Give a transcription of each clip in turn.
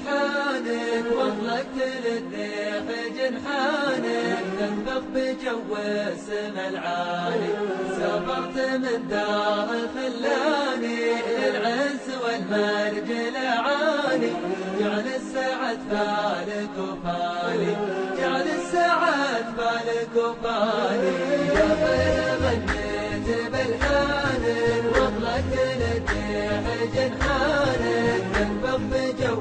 بلحانك واطلقت للريح جنحانك تنفخ بجو السما العالي. سافرت من دار خلاني للعز والمرج الأعالي. جعل السعد بالك وفالي، جعل السعد بالك وفالي. يا خير غنيت بلحانك واطلقت للريح جنحانك تنفخ بجو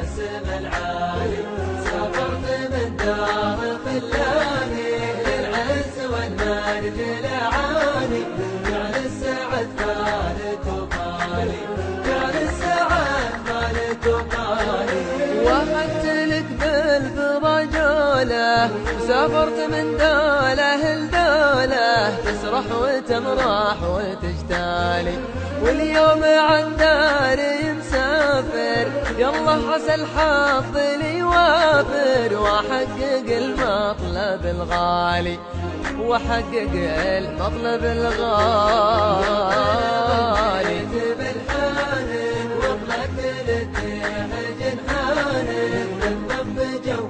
السما العالي. سافرت من دار خلاني للعز والمرج الأعالي. جعل السعد بالك وفالي، جعل السعد بالك وفالي. وافقت لك بالفرجولة وسافرت من دولة لدولة تسرح وتمرح وتجتالي. واليوم عن داري مسافر يلا عسى الحظ لي وافر واحقق المطلب الغالي، واحقق المطلب الغالي. بلحانك واطلقت للريح جنحانك تنفخ بجو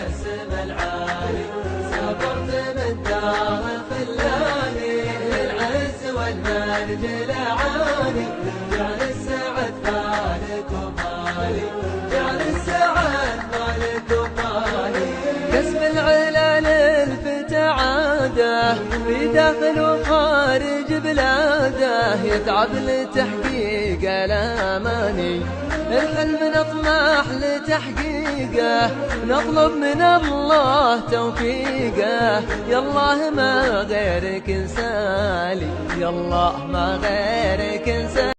السما العالي. سافرت من دار خلاني للعز والمرج الأعالي. جعل السعد بالك وفالي، جعل السعد بالك وفالي. كسب العلا للفتى عاده في داخل وخارج بلاده، يتعب لتحقيق الاماني. الحلم نطمح لتحقيقه نطلب من الله توفيقه. يالله ما غيرك انسالي، يالله ما غيرك انسالي.